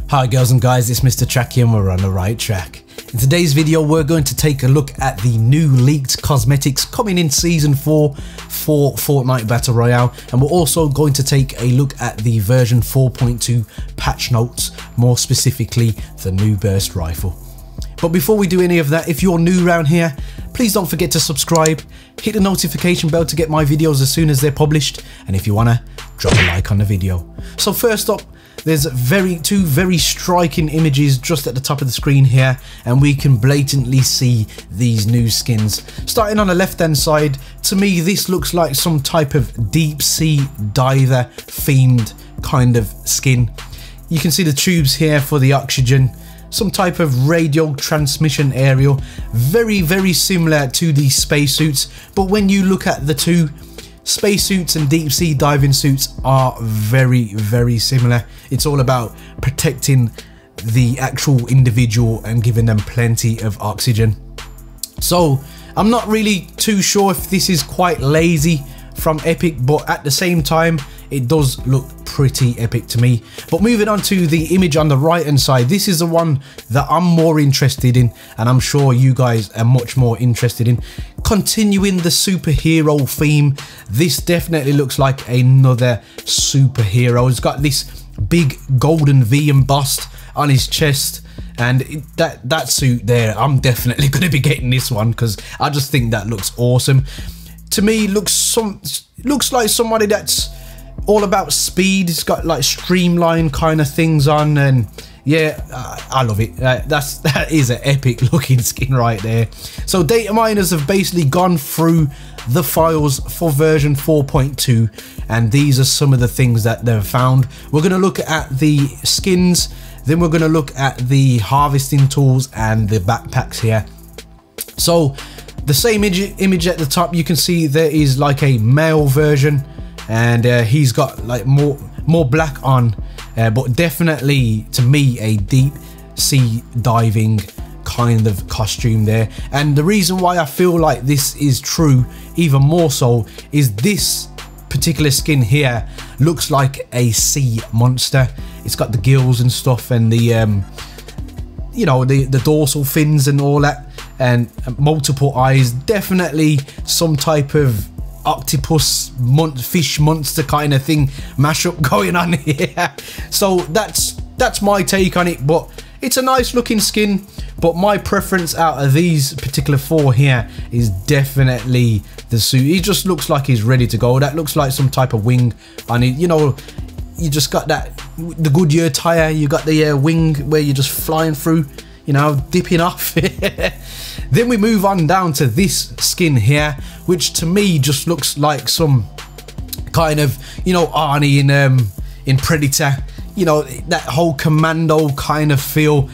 Hi girls and guys, it's Mr. Tracky and we're on the right track. In today's video we're going to take a look at the new leaked cosmetics coming in Season 4 for Fortnite Battle Royale, and we're also going to take a look at the version 4.2 patch notes, more specifically the new burst rifle. But before we do any of that, if you're new around here, please don't forget to subscribe, hit the notification bell to get my videos as soon as they're published, and if you wanna, drop a like on the video. So first up, there's two very striking images just at the top of the screen here, and we can blatantly see these new skins. Starting on the left hand side, to me this looks like some type of deep sea diver themed kind of skin. You can see the tubes here for the oxygen, some type of radio transmission aerial, very similar to the spacesuits, but when you look at the two, spacesuits and deep sea diving suits are very similar. It's all about protecting the actual individual and giving them plenty of oxygen. So I'm not really too sure if this is quite lazy from Epic, but at the same time it does look pretty epic to me. But moving on to the image on the right hand side, this is the one that I'm more interested in, and I'm sure you guys are much more interested in. Continuing the superhero theme, this definitely looks like another superhero. It's got this big golden V embossed on his chest, and that suit there, I'm definitely going to be getting this one because I just think that looks awesome. To me, looks like somebody that's all about speed. It's got like streamline kind of things on, and yeah, I love it. That is an epic looking skin right there. So data miners have basically gone through the files for version 4.2, and these are some of the things that they've found. We're going to look at the skins, then we're going to look at the harvesting tools and the backpacks here. So the same image at the top, you can see there is like a male version, and he's got like more black on, but definitely to me a deep sea diving kind of costume there. And the reason why I feel like this is true even more so is this particular skin here looks like a sea monster. It's got the gills and stuff, and the you know, the dorsal fins and all that, and multiple eyes. Definitely some type of octopus fish monster kind of thing mashup going on here. So that's my take on it, but it's a nice looking skin. But my preference out of these particular four here is definitely the suit. He just looks like he's ready to go. That looks like some type of wing on it. You know, you just got that, the Goodyear tire, you got the wing where you're just flying through, you know, dipping off. Then we move on down to this skin here, which to me just looks like some kind of, you know, Arnie in Predator, you know, that whole commando kind of feel.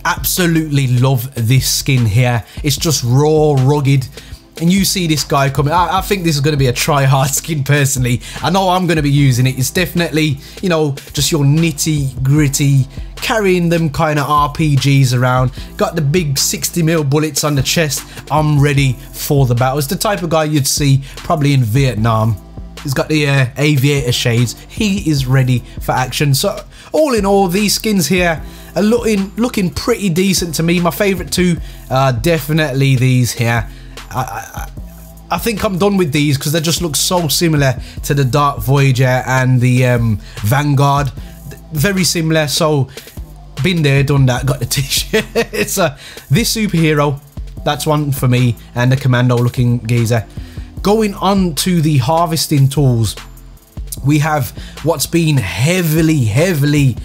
Absolutely love this skin here. It's just raw, rugged, and you see this guy coming. I think this is going to be a try-hard skin personally. I know I'm going to be using it. It's definitely, you know, just your nitty-gritty, carrying them kind of RPGs around. Got the big 60mm bullets on the chest. I'm ready for the battle. It's the type of guy you'd see probably in Vietnam. He's got the aviator shades. He is ready for action. So all in all, these skins here are looking pretty decent to me. My favourite two are definitely these here. I think I'm done with these because they just look so similar to the Dark Voyager and the Vanguard. Very similar. So been there, done that, got the t-shirt. It's this superhero, that's one for me, and the commando looking geezer. Going on to the harvesting tools, we have what's been heavily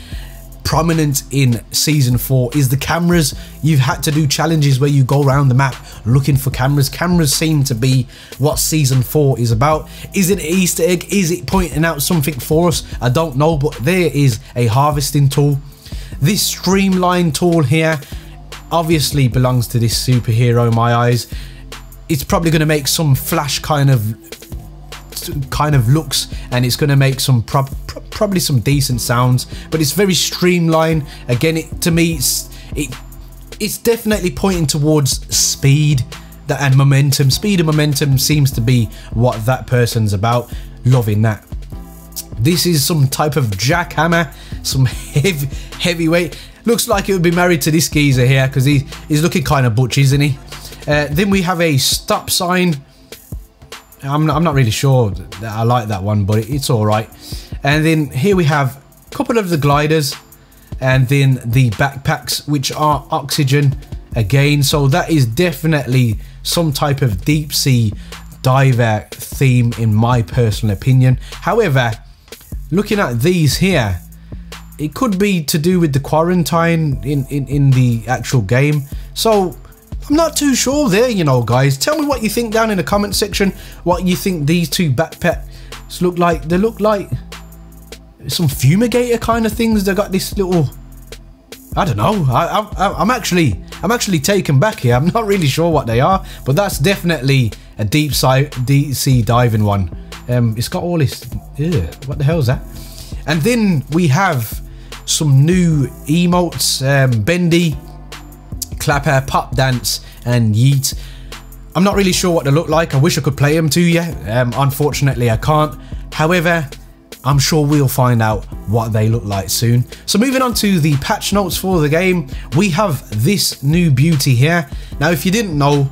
prominent in Season 4 is the cameras. You've had to do challenges where you go around the map looking for cameras. Cameras seem to be what Season 4 is about. Is it an Easter egg? Is it pointing out something for us? I don't know, but there is a harvesting tool. This streamline tool here obviously belongs to this superhero in my eyes. It's probably going to make some flash kind of looks, and it's going to make some probably some decent sounds, but it's very streamlined. Again, to me it's definitely pointing towards speed and momentum. Speed and momentum seems to be what that person's about. Loving that. This is some type of jackhammer, some heavyweight. Looks like it would be married to this geezer here because he's looking kind of butch, isn't he? Then we have a stop sign. I'm not really sure that I like that one, but it's all right. And then here we have a couple of the gliders, and then the backpacks, which are oxygen again. So that is definitely some type of deep sea diver theme in my personal opinion. However, looking at these here, it could be to do with the quarantine in the actual game. So I'm not too sure there, you know, guys. Tell me what you think down in the comment section. What you think these two backpacks look like. They look like some fumigator kind of things. They got this little, I don't know. I'm actually taken back here. I'm not really sure what they are, but that's definitely a deep sea diving one. It's got all this. Ew, what the hell is that? And then we have some new emotes, bendy, clapper, pop dance, and yeet. I'm not really sure what they look like. I wish I could play them to you. Unfortunately, I can't. However, I'm sure we'll find out what they look like soon. So moving on to the patch notes for the game, we have this new beauty here. Now, if you didn't know,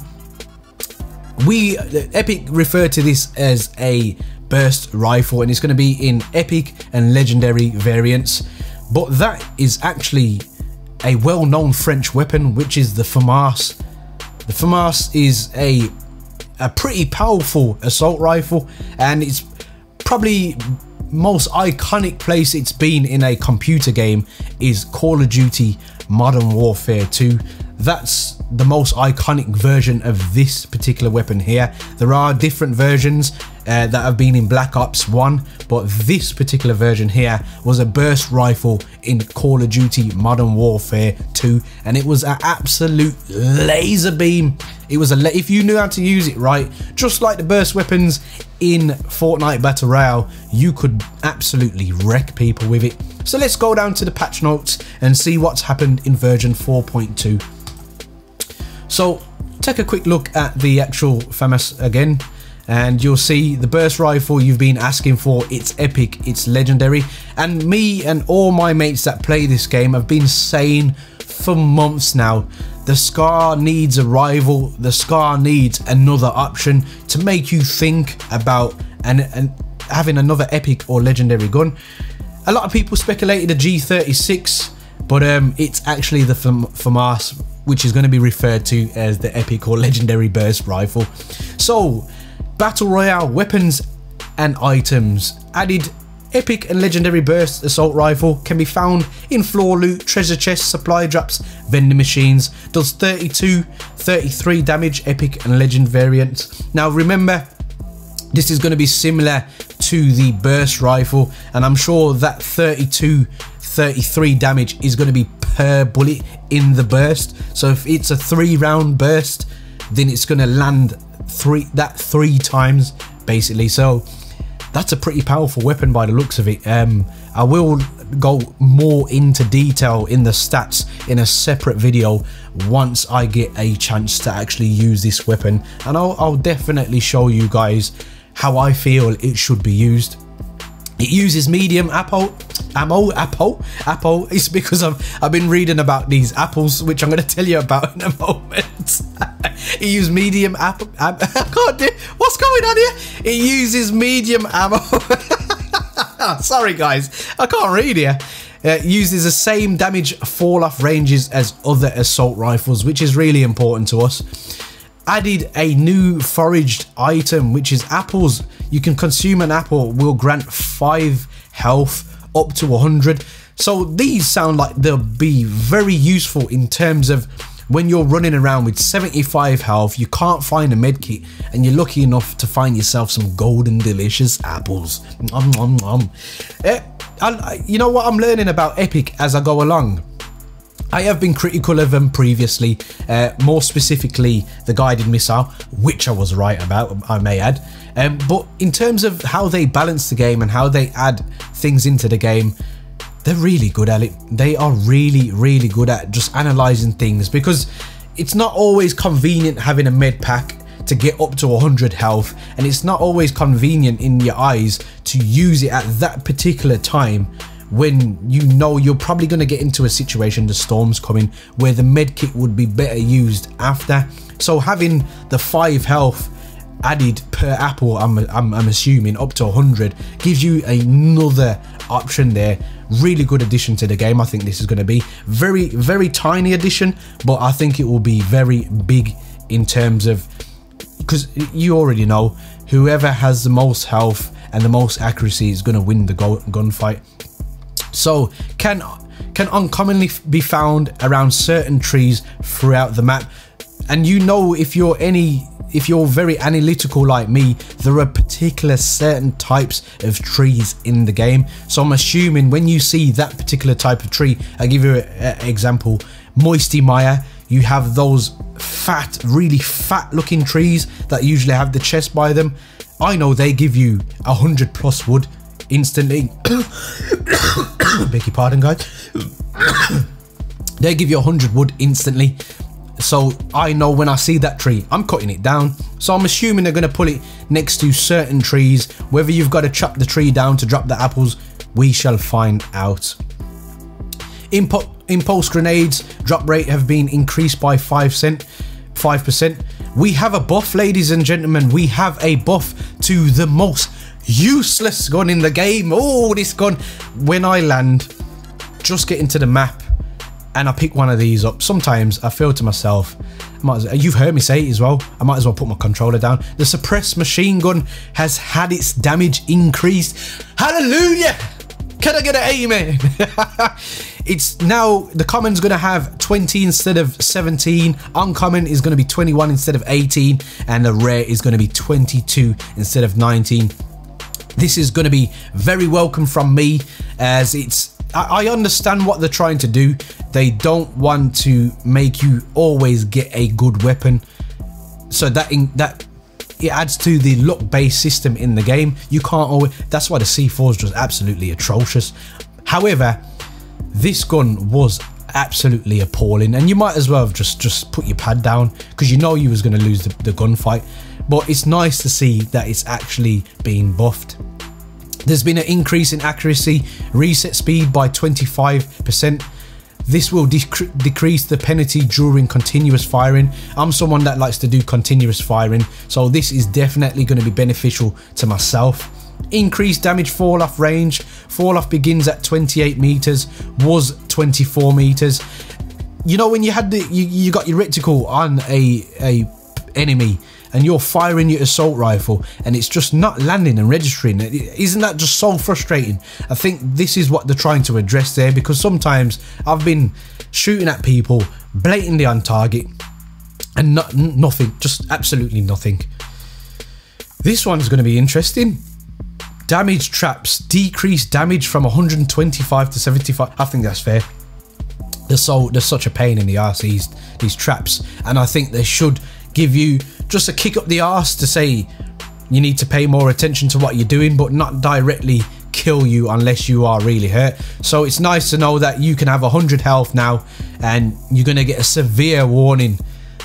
Epic referred to this as a burst rifle, and it's going to be in epic and legendary variants, but that is actually a well-known French weapon, which is the FAMAS. The FAMAS is a pretty powerful assault rifle, and it's probably most iconic place it's been in a computer game is Call of Duty Modern Warfare 2. That's the most iconic version of this particular weapon here. There are different versions that have been in Black Ops 1, but this particular version here was a burst rifle in Call of Duty Modern Warfare 2, and it was an absolute laser beam. It was if you knew how to use it right, just like the burst weapons in Fortnite Battle Royale, you could absolutely wreck people with it. So let's go down to the patch notes and see what's happened in version 4.2. So take a quick look at the actual FAMAS again, and you'll see the burst rifle you've been asking for. It's epic, it's legendary, and me and all my mates that play this game have been saying for months now, the SCAR needs a rival, the SCAR needs another option to make you think about and having another epic or legendary gun. A lot of people speculated a G36, but it's actually the FAMAS, which is going to be referred to as the epic or legendary burst rifle. So Battle Royale weapons and items added. Epic and legendary burst assault rifle can be found in floor loot, treasure chests, supply drops, vending machines. Does 33 damage, epic and legend variants. Now remember, this is going to be similar to the burst rifle, and I'm sure that 33 damage is going to be per bullet in the burst. So if it's a 3-round burst, then it's going to land three times basically. So that's a pretty powerful weapon by the looks of it. I will go more into detail in the stats in a separate video once I get a chance to actually use this weapon, and I'll definitely show you guys how I feel it should be used. It uses medium ammo. It's because I've been reading about these apples, which I'm going to tell you about in a moment. It uses medium I can't do. What's going on here? It uses medium ammo. Sorry guys, I can't read here. It uses the same damage fall off ranges as other assault rifles, which is really important to us. Added a new foraged item, which is apples. You can consume an apple, will grant 5 health up to 100. So these sound like they'll be very useful in terms of when you're running around with 75 health, you can't find a medkit, and you're lucky enough to find yourself some golden delicious apples. You know what I'm learning about Epic as I go along? I have been critical of them previously, more specifically the guided missile, which I was right about, I may add. But in terms of how they balance the game and how they add things into the game, they're really good at it. They are really good at just analysing things, because it's not always convenient having a med pack to get up to 100 health, and it's not always convenient in your eyes to use it at that particular time when you know you're probably going to get into a situation, the storm's coming, where the med kit would be better used after. So having the 5 health added per apple, I'm assuming up to 100, gives you another option there. Really good addition to the game. I think this is going to be very tiny addition, but I think it will be very big in terms of, because you already know whoever has the most health and the most accuracy is going to win the gunfight. So can uncommonly be found around certain trees throughout the map, and you know, if you're very analytical like me, there are particular certain types of trees in the game. So I'm assuming when you see that particular type of tree, I'll give you an example, Moisty Mire, you have those fat, really fat looking trees that usually have the chest by them. I know they give you 100+ wood instantly. Beg your pardon, guys. They give you 100 wood instantly. So I know when I see that tree, I'm cutting it down. So I'm assuming they're going to put it next to certain trees. Whether you've got to chop the tree down to drop the apples, we shall find out. Impulse grenades drop rate have been increased by 5%. We have a buff, ladies and gentlemen. We have a buff to the most useless gun in the game. Oh, this gun, when I land, just get into the map and I pick one of these up, sometimes I feel to myself, you've heard me say it as well, I might as well put my controller down. The suppressed machine gun has had its damage increased. Hallelujah! Can I get an amen? It's now, the common's going to have 20 instead of 17, uncommon is going to be 21 instead of 18, and the rare is going to be 22 instead of 19. This is going to be very welcome from me, as I understand what they're trying to do. They don't want to make you always get a good weapon, so that it adds to the luck-based system in the game. You can't always, that's why the C4 is just absolutely atrocious. However, this gun was absolutely appalling, and you might as well have just put your pad down, because you know you was going to lose the gunfight. But it's nice to see that it's actually being buffed. There's been an increase in accuracy, reset speed by 25%. This will decrease the penalty during continuous firing. I'm someone that likes to do continuous firing, so this is definitely going to be beneficial to myself. Increased damage fall off range. Fall off begins at 28 meters, was 24 meters. You know, when you had you got your reticle on a enemy and you're firing your assault rifle and it's just not landing and registering, isn't that just so frustrating? I think this is what they're trying to address there, because sometimes I've been shooting at people blatantly on target and nothing, just absolutely nothing. This one's going to be interesting. Damage traps decrease damage from 125 to 75. I think that's fair. They're such a pain in the arse, these traps, and I think they should give you just a kick up the arse to say you need to pay more attention to what you're doing, but not directly kill you unless you are really hurt. So it's nice to know that you can have 100 health now, and you're going to get a severe warning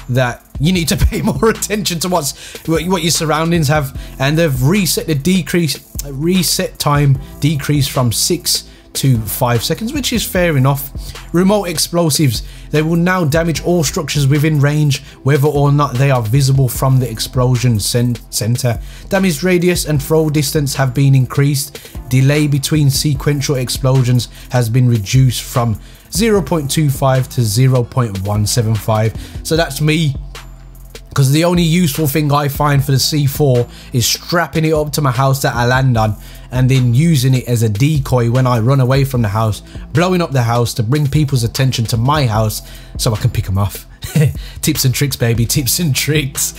that you need to pay more attention to what your surroundings have. And they've reset the reset time decrease from 6 to 5 seconds, which is fair enough. Remote explosives, they will now damage all structures within range, whether or not they are visible from the explosion center. Damage radius and throw distance have been increased. Delay between sequential explosions has been reduced from 0.25 to 0.175. So that's me, because the only useful thing I find for the C4 is strapping it up to my house that I land on, and then using it as a decoy when I run away from the house, blowing up the house to bring people's attention to my house so I can pick them off. Tips and tricks, baby, tips and tricks.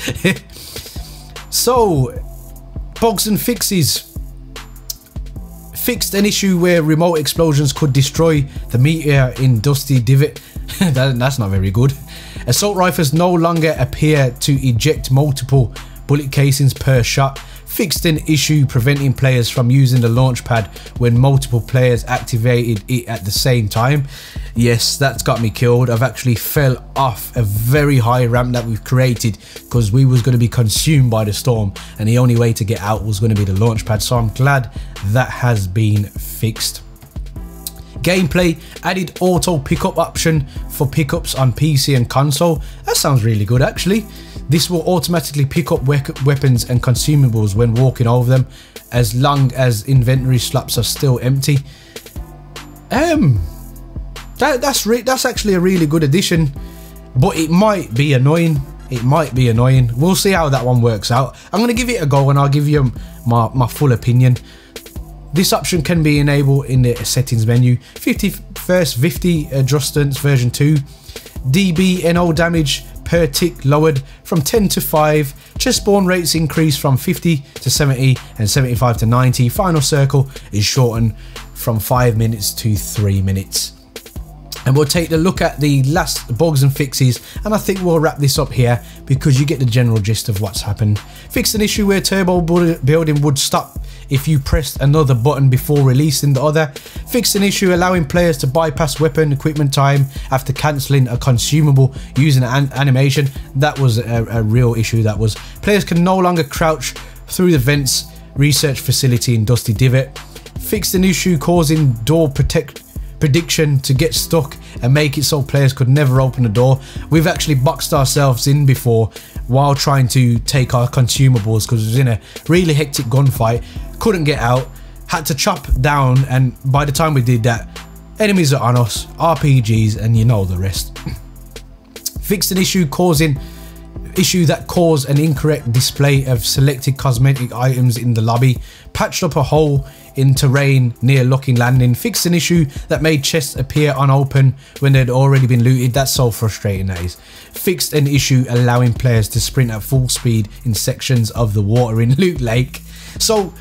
So, bugs and fixes. Fixed an issue where remote explosions could destroy the meteor in Dusty Divot. That's not very good. Assault rifles no longer appear to eject multiple bullet casings per shot. fixed an issue preventing players from using the launch pad when multiple players activated it at the same time. Yes, that's got me killed. I've actually fell off a very high ramp that we've created because we was going to be consumed by the storm, and the only way to get out was going to be the launch pad. So I'm glad that has been fixed. Gameplay added auto pickup option for pickups on PC and console. That sounds really good actually. This will automatically pick up weapons and consumables when walking over them, as long as inventory slots are still empty. That's actually a really good addition, but it might be annoying. It might be annoying. We'll see how that one works out. I'm going to give it a go and I'll give you my full opinion. This option can be enabled in the settings menu. 50 adjustments version 2. DB NO damage per tick lowered from 10 to 5. Chest spawn rates increased from 50 to 70 and 75 to 90. Final circle is shortened from 5 minutes to 3 minutes. And we'll take a look at the last bugs and fixes, and I think we'll wrap this up here because you get the general gist of what's happened. Fixed an issue where turbo building would stop if you pressed another button before releasing the other. Fixed an issue allowing players to bypass weapon equipment time after cancelling a consumable using an animation. That was a real issue. That was. Players can no longer crouch through the vents research facility in Dusty Divot. Fixed an issue causing door prediction to get stuck and make it so players could never open the door. We've actually boxed ourselves in before while trying to take our consumables because it was in a really hectic gunfight. Couldn't get out, had to chop down, and by the time we did that, enemies are on us, RPGs, and you know the rest. Fixed an issue that caused an incorrect display of selected cosmetic items in the lobby. Patched up a hole in terrain near locking landing. Fixed an issue that made chests appear unopened when they'd already been looted. That's so frustrating, that is. Fixed an issue allowing players to sprint at full speed in sections of the water in Loot Lake. So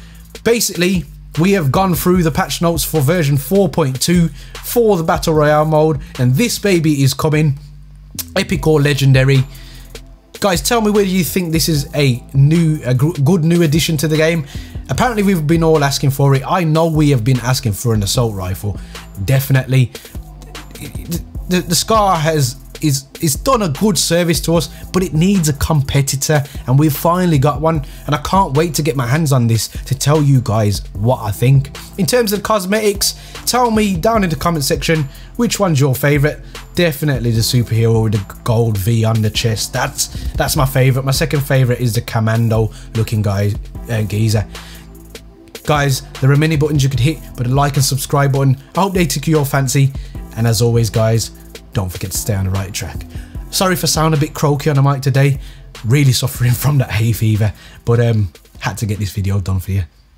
basically, we have gone through the patch notes for version 4.2 for the Battle Royale mode, and this baby is coming. Epic or legendary. Guys, tell me whether you think this is a good new addition to the game. Apparently we've been all asking for it. I know we have been asking for an assault rifle. Definitely. The Scar is done a good service to us, but it needs a competitor, and we've finally got one, and I can't wait to get my hands on this to tell you guys what I think. In terms of cosmetics, tell me down in the comment section which one's your favorite. Definitely the superhero with the gold V on the chest. That's my favorite. My second favorite is the commando looking guy, geezer. Guys, there are many buttons you could hit, but a like and subscribe button, I hope they tickle your fancy. And as always guys, don't forget to stay on the right track. Sorry for sounding a bit croaky on the mic today. Really suffering from that hay fever, but had to get this video done for you.